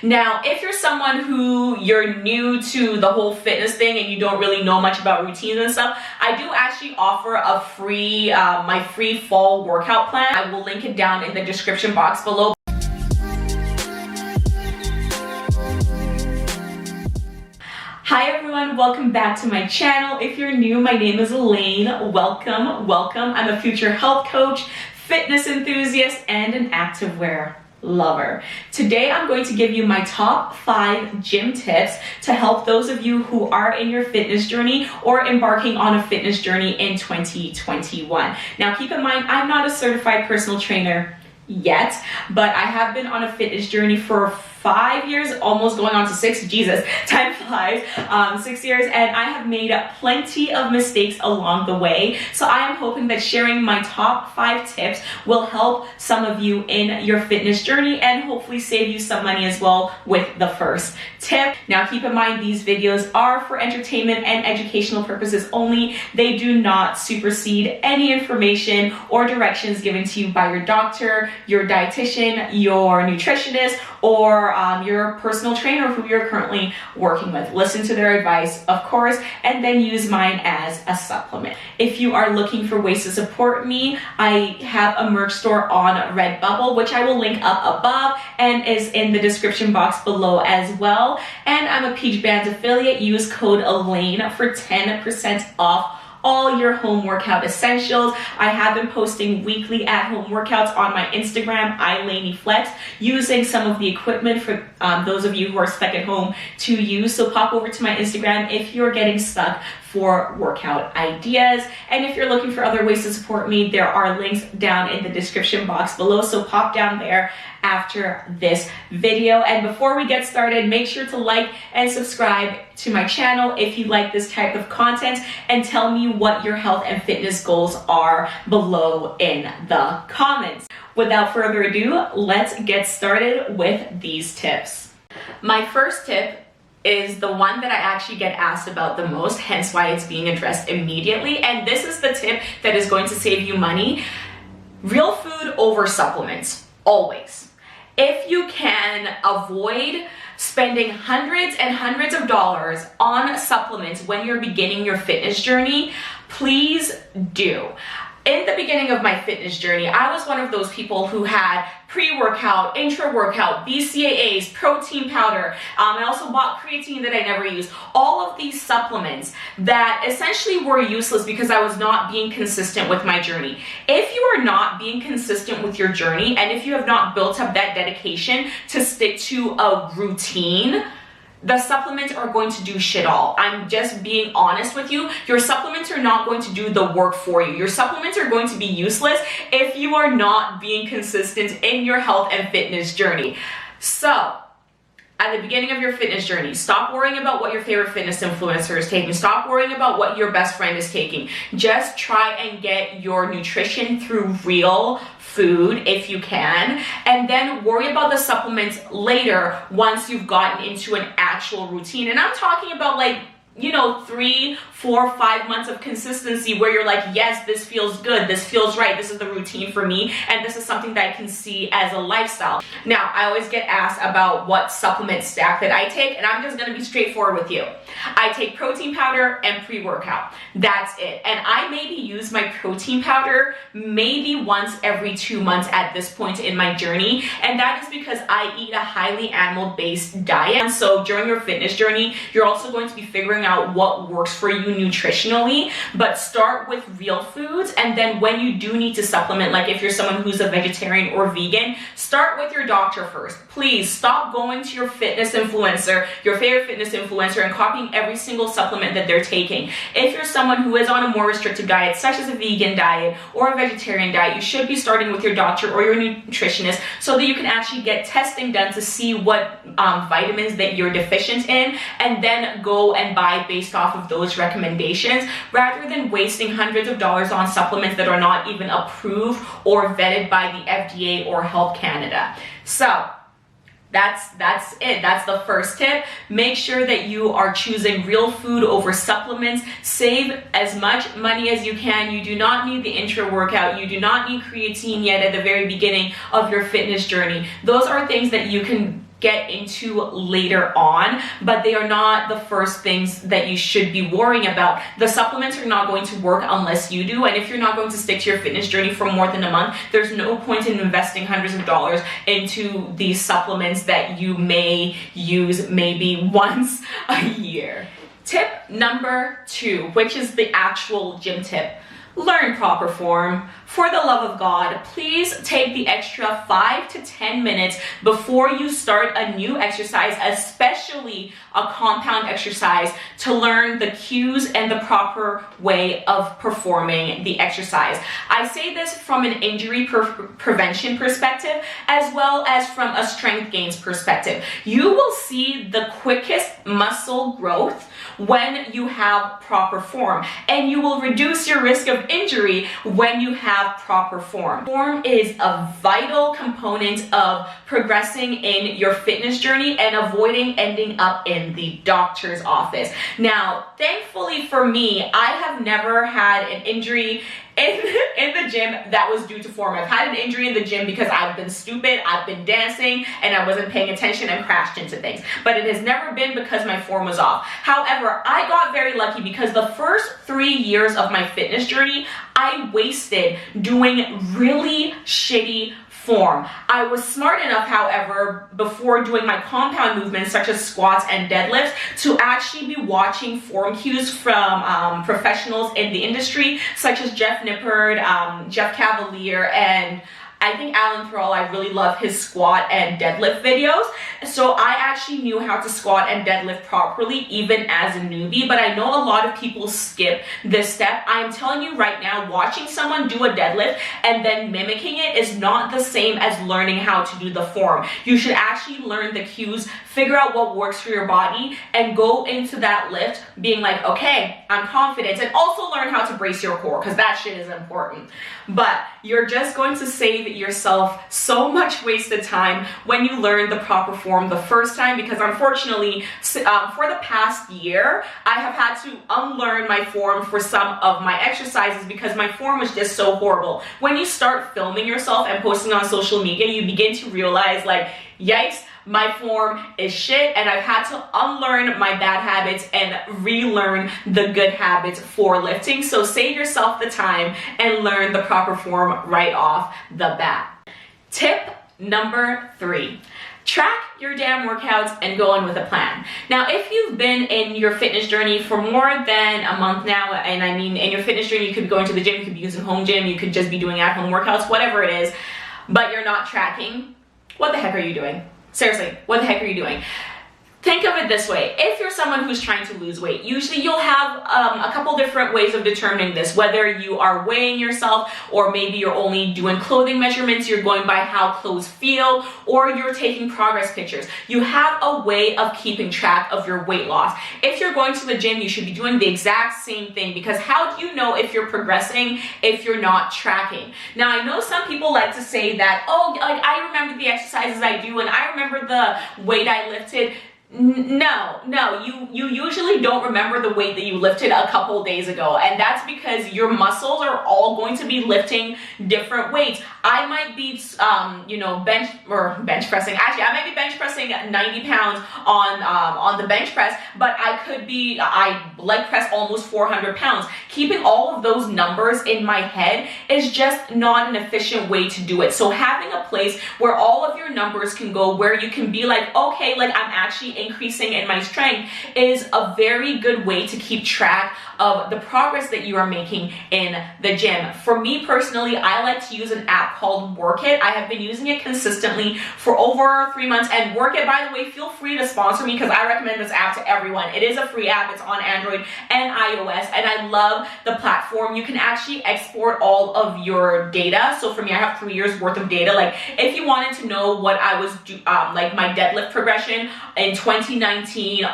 Now, if you're someone who you're new to the whole fitness thing and you don't really know much about routines and stuff, I do actually offer a free, my free fall workout plan. I will link it down in the description box below. Hi everyone, welcome back to my channel. If you're new, my name is Elaine. Welcome. I'm a future health coach, fitness enthusiast, and an activewear lover. Today I'm going to give you my top 5 gym tips to help those of you who are in your fitness journey or embarking on a fitness journey in 2021. Now keep in mind, I'm not a certified personal trainer yet, but I have been on a fitness journey for 5 years, almost going on to 6. Jesus, time flies. 6 years, and I have made plenty of mistakes along the way. So I am hoping that sharing my top 5 tips will help some of you in your fitness journey and hopefully save you some money as well with the first tip. Now keep in mind, these videos are for entertainment and educational purposes only. They do not supersede any information or directions given to you by your doctor, your dietitian, your nutritionist, or your personal trainer who you're currently working with. Listen to their advice, of course, and then use mine as a supplement. If you are looking for ways to support me, I have a merch store on Redbubble, which I will link up above and is in the description box below as well. And I'm a Peach Bands affiliate. Use code Elaine for 10% off all your home workout essentials. I have been posting weekly at-home workouts on my Instagram, @LainieFlex, using some of the equipment for those of you who are stuck at home to use. So pop over to my Instagram if you're getting stuck for workout ideas. And if you're looking for other ways to support me, there are links down in the description box below. So pop down there after this video. And before we get started, make sure to like and subscribe to my channel if you like this type of content, and tell me what your health and fitness goals are below in the comments. Without further ado, let's get started with these tips. My first tip is the one that I actually get asked about the most, hence why it's being addressed immediately. And this is the tip that is going to save you money. Real food over supplements, always. If you can avoid spending hundreds and hundreds of dollars on supplements when you're beginning your fitness journey, please do. In the beginning of my fitness journey, I was one of those people who had pre-workout, intra-workout, BCAAs, protein powder. I also bought creatine that I never used. All of these supplements that essentially were useless because I was not being consistent with my journey. If you are not being consistent with your journey, and if you have not built up that dedication to stick to a routine, the supplements are going to do shit all. I'm just being honest with you. Your supplements are not going to do the work for you. Your supplements are going to be useless if you are not being consistent in your health and fitness journey. So, at the beginning of your fitness journey, stop worrying about what your favorite fitness influencer is taking. Stop worrying about what your best friend is taking. Just try and get your nutrition through real food if you can, and then worry about the supplements later once you've gotten into an actual routine. And I'm talking about, like, 3, 4, 5 months of consistency where you're like, yes, this feels good, this feels right, this is the routine for me, and this is something that I can see as a lifestyle. Now, I always get asked about what supplement stack that I take, and I'm just gonna be straightforward with you. I take protein powder and pre-workout. That's it. And I maybe use my protein powder maybe once every 2 months at this point in my journey, and that is because I eat a highly animal-based diet. And so during your fitness journey, you're also going to be figuring out what works for you nutritionally, but start with real foods. And then when you do need to supplement, like if you're someone who's a vegetarian or vegan, start with your doctor first. Please stop going to your fitness influencer, your favorite fitness influencer, and copying every single supplement that they're taking. If you're someone who is on a more restricted diet, such as a vegan diet or a vegetarian diet, you should be starting with your doctor or your nutritionist so that you can actually get testing done to see what vitamins that you're deficient in, and then go and buy based off of those recommendations, rather than wasting hundreds of dollars on supplements that are not even approved or vetted by the FDA or Health Canada. So that's it. That's the first tip. Make sure that you are choosing real food over supplements. Save as much money as you can. You do not need the intra workout. You do not need creatine yet at the very beginning of your fitness journey. Those are things that you can get into later on, but they are not the first things that you should be worrying about. The supplements are not going to work unless you do, and if you're not going to stick to your fitness journey for more than a month, there's no point in investing hundreds of dollars into these supplements that you may use maybe once a year. Tip number 2, which is the actual gym tip. Learn proper form. For the love of God, please take the extra 5 to 10 minutes before you start a new exercise, especially a compound exercise, to learn the cues and the proper way of performing the exercise. I say this from an injury prevention perspective, as well as from a strength gains perspective. You will see the quickest muscle growth when you have proper form, and you will reduce your risk of injury when you have proper form. Form is a vital component of progressing in your fitness journey and avoiding ending up in the doctor's office. Now, thankfully for me, I have never had an injury in the gym that was due to form. I've had an injury in the gym because I've been stupid, I've been dancing, and I wasn't paying attention and crashed into things. But it has never been because my form was off. However, I got very lucky because the first 3 years of my fitness journey, I wasted doing really shitty form. I was smart enough, however, before doing my compound movements such as squats and deadlifts, to actually be watching form cues from professionals in the industry such as Jeff Nippard, Jeff Cavalier, and I think Alan Thrall. I really love his squat and deadlift videos. So I actually knew how to squat and deadlift properly even as a newbie, but I know a lot of people skip this step. I am telling you right now, watching someone do a deadlift and then mimicking it is not the same as learning how to do the form. You should actually learn the cues, figure out what works for your body, and go into that lift being like, okay, I'm confident, and also learn how to brace your core, because that shit is important. But you're just going to save yourself so much wasted time when you learn the proper form the first time, because unfortunately for the past year I have had to unlearn my form for some of my exercises because my form was just so horrible. When you start filming yourself and posting on social media, you begin to realize, like, yikes, my form is shit, and I've had to unlearn my bad habits and relearn the good habits for lifting. So save yourself the time and learn the proper form right off the bat. Tip number 3. Track your damn workouts and go in with a plan. Now, if you've been in your fitness journey for more than a month now, and I mean in your fitness journey, you could be going to the gym, you could be using home gym, you could just be doing at-home workouts, whatever it is, but you're not tracking, what the heck are you doing? Seriously, what the heck are you doing? Think of it this way. If you're someone who's trying to lose weight, usually you'll have a couple different ways of determining this, whether you are weighing yourself, or maybe you're only doing clothing measurements, you're going by how clothes feel, or you're taking progress pictures. You have a way of keeping track of your weight loss. If you're going to the gym, you should be doing the exact same thing, because how do you know if you're progressing if you're not tracking? Now, I know some people like to say that, oh, like, I remember the exercises I do and I remember the weight I lifted. No, you usually don't remember the weight that you lifted a couple days ago, and that's because your muscles are all going to be lifting different weights. I might be, bench pressing. Actually, I might be bench pressing 90 pounds on the bench press, but I leg press almost 400 pounds. Keeping all of those numbers in my head is just not an efficient way to do it. So having a place where all of your numbers can go, where you can be like, okay, like, I'm actually increasing in my strength, is a very good way to keep track of the progress that you are making in the gym. For me personally, I like to use an app called Work It. I have been using it consistently for over 3 months, and Work It, by the way, feel free to sponsor me because I recommend this app to everyone. It is a free app. It's on Android and iOS, and I love the platform. You can actually export all of your data. So for me, I have 3 years worth of data. Like, if you wanted to know what I was like my deadlift progression in 2019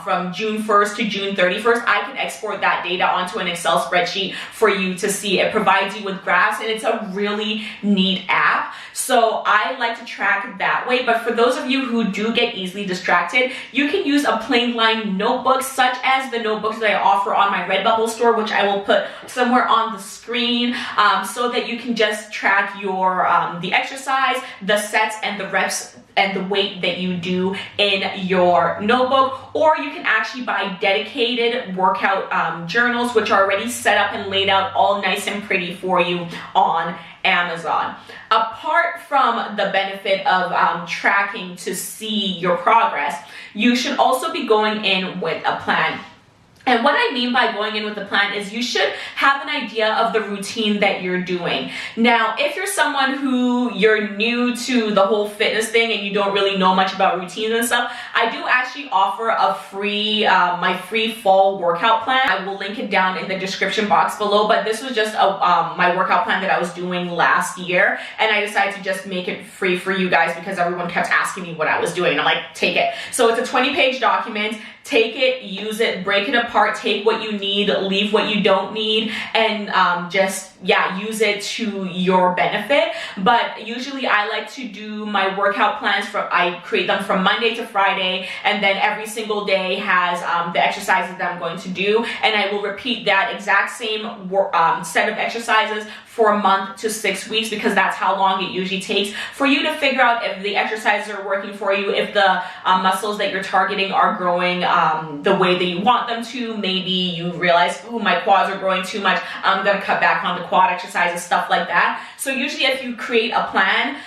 from June 1st to June 31st, I can export that data onto an Excel spreadsheet for you to see. It provides you with graphs, and it's a really neat app. So I like to track that way. But for those of you who do get easily distracted, you can use a plain line notebook, such as the notebooks that I offer on my Redbubble store, which I will put somewhere on the screen, so that you can just track your the exercise, the sets, and the reps and the weight that you do in your notebook, or you can actually buy dedicated workout journals, which are already set up and laid out all nice and pretty for you on Amazon. Apart from the benefit of tracking to see your progress, you should also be going in with a plan. And what I mean by going in with a plan is you should have an idea of the routine that you're doing. Now, if you're someone who you're new to the whole fitness thing and you don't really know much about routines and stuff, I do actually offer a free, my free fall workout plan. I will link it down in the description box below, but this was just my workout plan that I was doing last year, and I decided to just make it free for you guys because everyone kept asking me what I was doing, and I'm like, take it. So it's a 20-page document. Take it, use it, break it apart, take what you need, leave what you don't need, and use it to your benefit. But usually I like to do my workout plans I create them from Monday to Friday, and then every single day has the exercises that I'm going to do, and I will repeat that exact same set of exercises for a month to 6 weeks, because that's how long it usually takes for you to figure out if the exercises are working for you, if the muscles that you're targeting are growing the way that you want them to. Maybe you realize, ooh, my quads are growing too much, I'm gonna cut back on the quad exercises, stuff like that. So usually if you create a plan,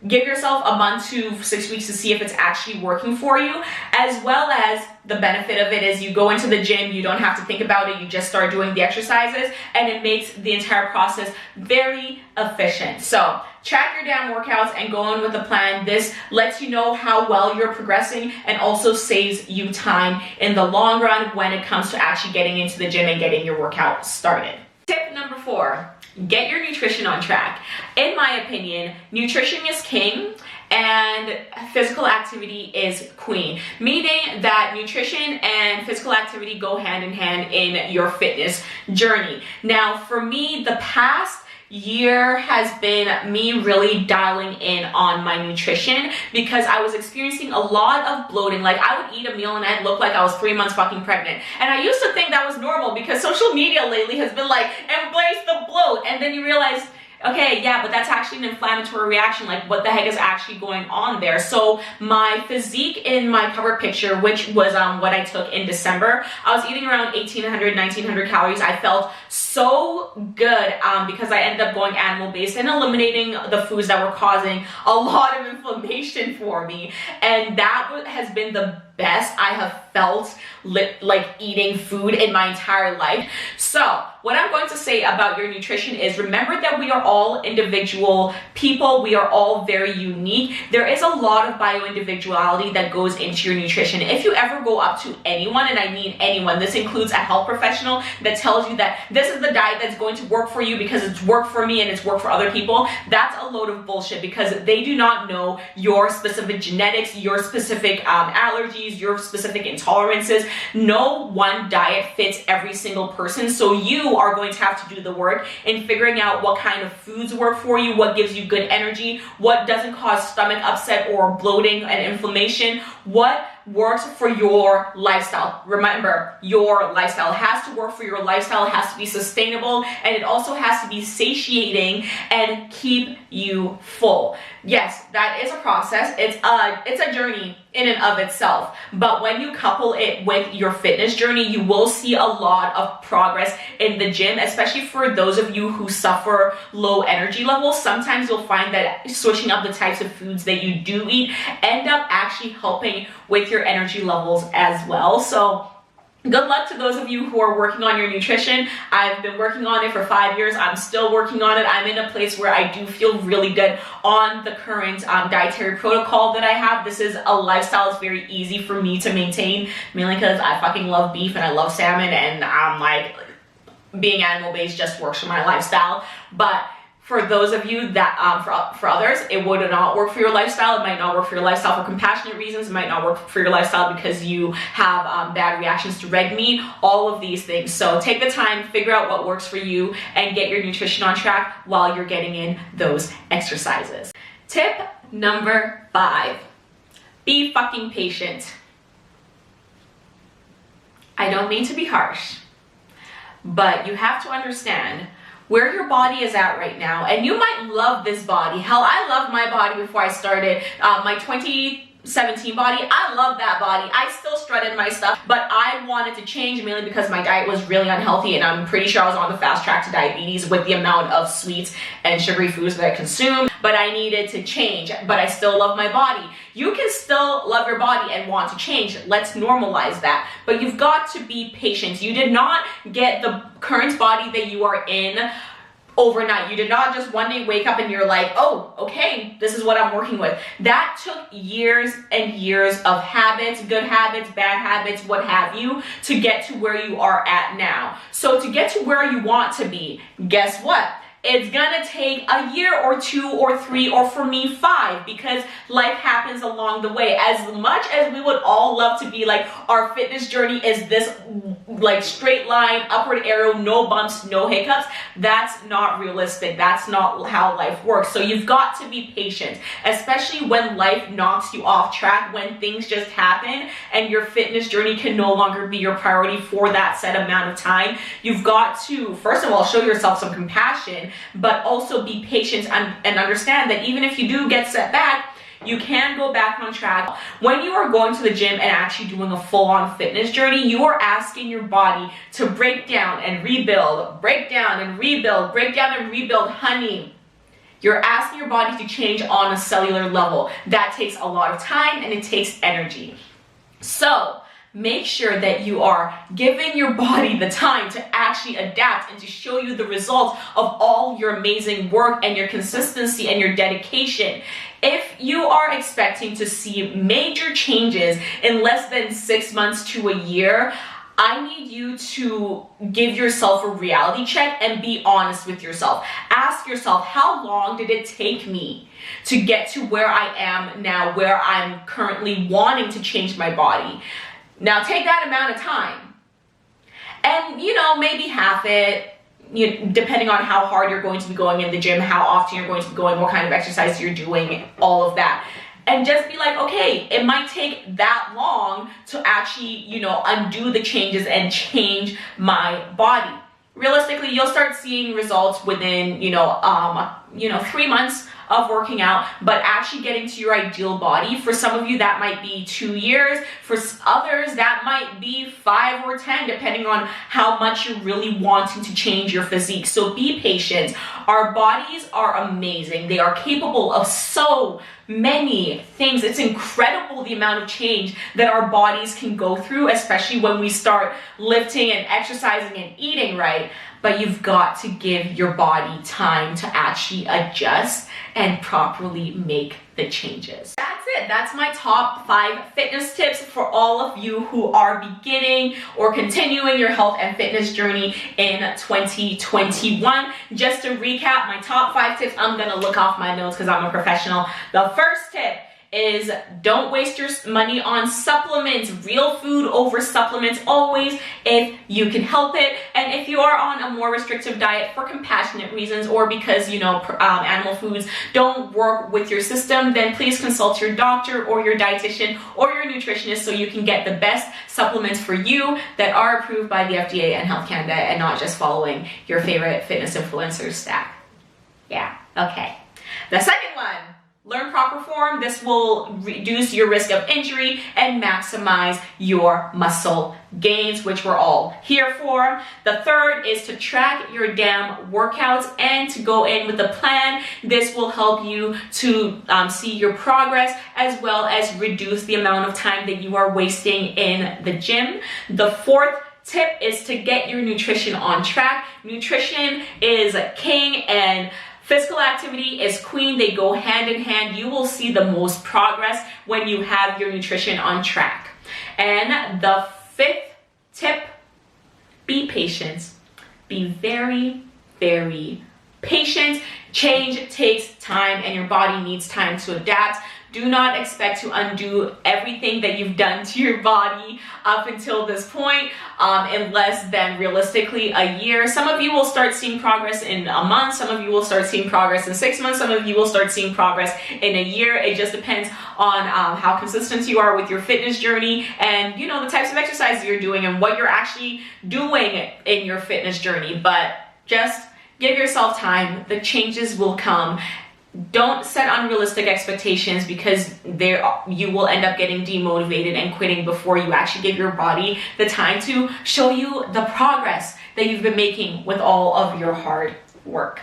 give yourself a month to 6 weeks to see if it's actually working for you, as well as the benefit of it is you go into the gym, you don't have to think about it, you just start doing the exercises, and it makes the entire process very efficient. So track your damn workouts and go in with a plan. This lets you know how well you're progressing and also saves you time in the long run when it comes to actually getting into the gym and getting your workout started. Tip number 4. Get your nutrition on track. In my opinion, nutrition is king and physical activity is queen, meaning that nutrition and physical activity go hand in hand in your fitness journey. Now, for me, the past year has been me really dialing in on my nutrition because I was experiencing a lot of bloating. Like, I would eat a meal and I'd look like I was 3 months fucking pregnant. And I used to think that was normal because social media lately has been like, embrace the bloat. And then you realize, okay, yeah, but that's actually an inflammatory reaction. Like, what the heck is actually going on there? So my physique in my cover picture, which was what I took in December, I was eating around 1,800, 1,900 calories. I felt so good because I ended up going animal-based and eliminating the foods that were causing a lot of inflammation for me. And that has been the best I have felt like eating food in my entire life. So what I'm going to say about your nutrition is, remember that we are all individual people. We are all very unique. There is a lot of bio-individuality that goes into your nutrition. If you ever go up to anyone, and I mean anyone, this includes a health professional that tells you that this is the diet that's going to work for you because it's worked for me and it's worked for other people, that's a load of bullshit, because they do not know your specific genetics, your specific allergies, your specific intolerances. No one diet fits every single person, so you are going to have to do the work in figuring out what kind of foods work for you, what gives you good energy, what doesn't cause stomach upset or bloating and inflammation, what works for your lifestyle. Remember, your lifestyle has to work for your lifestyle. It has to be sustainable, and it also has to be satiating and keep you full. Yes, that is a process. It's a journey in and of itself. But when you couple it with your fitness journey, you will see a lot of progress in the gym, especially for those of you who suffer low energy levels. Sometimes you'll find that switching up the types of foods that you do eat end up actually helping with your energy levels as well. So good luck to those of you who are working on your nutrition. I've been working on it for 5 years. I'm still working on it. I'm in a place where I do feel really good on the current dietary protocol that I have. This is a lifestyle that's very easy for me to maintain, mainly because I fucking love beef and I love salmon, and I'm like, being animal-based just works for my lifestyle. But for those of you that, for others, it would not work for your lifestyle. It might not work for your lifestyle for compassionate reasons. It might not work for your lifestyle because you have bad reactions to red meat, all of these things. So take the time, figure out what works for you, and get your nutrition on track while you're getting in those exercises. Tip number 5, be fucking patient. I don't mean to be harsh, but you have to understand, where your body is at right now. And you might love this body. Hell, I loved my body before I started my 2017 body. I love that body. I still strutted my stuff, but I wanted to change mainly because my diet was really unhealthy, and I'm pretty sure I was on the fast track to diabetes with the amount of sweets and sugary foods that I consumed. But I needed to change, but I still love my body. You can still love your body and want to change. Let's normalize that. But you've got to be patient. You did not get the current body that you are in overnight. You did not just one day wake up and you're like, oh, okay, this is what I'm working with. That took years and years of habits, good habits, bad habits, what have you, to get to where you are at now. So to get to where you want to be, guess what? It's gonna take a year or 2 or 3 or for me 5, because life happens along the way. As much as we would all love to be like, our fitness journey is this like straight line, upward arrow, no bumps, no hiccups, that's not realistic. That's not how life works. So you've got to be patient, especially when life knocks you off track, when things just happen and your fitness journey can no longer be your priority for that set amount of time. You've got to, first of all, show yourself some compassion, but also be patient and understand that even if you do get set back, you can go back on track. When you are going to the gym and actually doing a full-on fitness journey, you are asking your body to break down and rebuild, break down and rebuild, break down and rebuild. Honey, you're asking your body to change on a cellular level. That takes a lot of time and it takes energy. So make sure that you are giving your body the time to actually adapt and to show you the results of all your amazing work and your consistency and your dedication. If you are expecting to see major changes in less than 6 months to a year, I need you to give yourself a reality check and be honest with yourself. Ask yourself, how long did it take me to get to where I am now, where I'm currently wanting to change my body? Now take that amount of time and, maybe half it, depending on how hard you're going to be going in the gym, how often you're going to be going, what kind of exercise you're doing, all of that. And just be like, okay, it might take that long to actually, undo the changes and change my body. Realistically, you'll start seeing results within, 3 months of working out, but actually getting to your ideal body. For some of you, that might be 2 years. For others, that might be 5 or 10, depending on how much you're really wanting to change your physique. So be patient. Our bodies are amazing. They are capable of so many things. It's incredible the amount of change that our bodies can go through, especially when we start lifting and exercising and eating right. But you've got to give your body time to actually adjust and properly make the changes. That's it. That's my top 5 fitness tips for all of you who are beginning or continuing your health and fitness journey in 2021. Just to recap, my top 5 tips, I'm gonna look off my notes because I'm a professional. The first tip is don't waste your money on supplements. Real food over supplements always, if you can help it. And if you are on a more restrictive diet for compassionate reasons, or because animal foods don't work with your system, then please consult your doctor or your dietitian or your nutritionist so you can get the best supplements for you that are approved by the FDA and Health Canada, and not just following your favorite fitness influencers stack. Yeah, okay. The second one, learn proper form. This will reduce your risk of injury and maximize your muscle gains, which we're all here for. The third is to track your damn workouts and to go in with a plan. This will help you to see your progress, as well as reduce the amount of time that you are wasting in the gym. The fourth tip is to get your nutrition on track. Nutrition is king and physical activity is queen. They go hand in hand. You will see the most progress when you have your nutrition on track. And the fifth tip, be patient. Be very, very patient. Change takes time and your body needs time to adapt. Do not expect to undo everything that you've done to your body up until this point in less than realistically a year. Some of you will start seeing progress in a month. Some of you will start seeing progress in 6 months. Some of you will start seeing progress in a year. It just depends on how consistent you are with your fitness journey and the types of exercises you're doing and what you're actually doing in your fitness journey. But just give yourself time. The changes will come. Don't set unrealistic expectations, because you will end up getting demotivated and quitting before you actually give your body the time to show you the progress that you've been making with all of your hard work.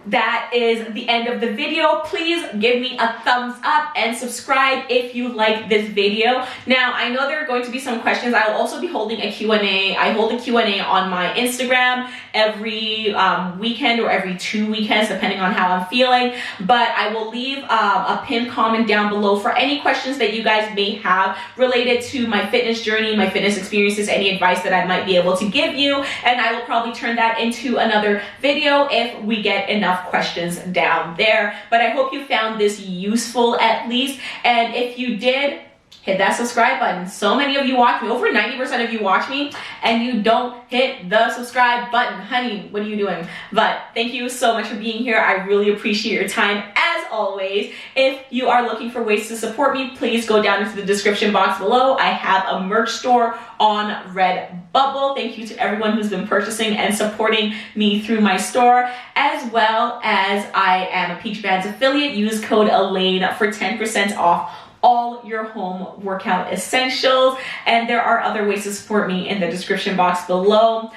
That is the end of the video. Please give me a thumbs up and subscribe if you like this video. Now, I know there are going to be some questions. I will also be holding a Q&A. I hold a Q&A on my Instagram every weekend or every 2 weekends, depending on how I'm feeling. But I will leave a pinned comment down below for any questions that you guys may have related to my fitness journey, my fitness experiences, any advice that I might be able to give you. And I will probably turn that into another video if we get enough questions down there. But I hope you found this useful at least, and if you did, hit that subscribe button. So many of you watch me, over 90% of you watch me, and you don't hit the subscribe button. Honey, what are you doing? But thank you so much for being here. I really appreciate your time. As always, if you are looking for ways to support me, please go down into the description box below. I have a merch store on Redbubble. Thank you to everyone who's been purchasing and supporting me through my store, as well as I am a Peach Bands affiliate. Use code Elaine for 10% off all your home workout essentials. And there are other ways to support me in the description box below.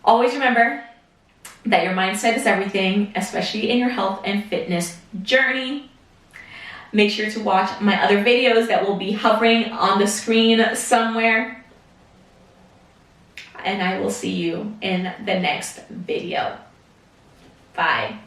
Always remember that your mindset is everything, especially in your health and fitness journey. Make sure to watch my other videos that will be hovering on the screen somewhere. And I will see you in the next video. Bye.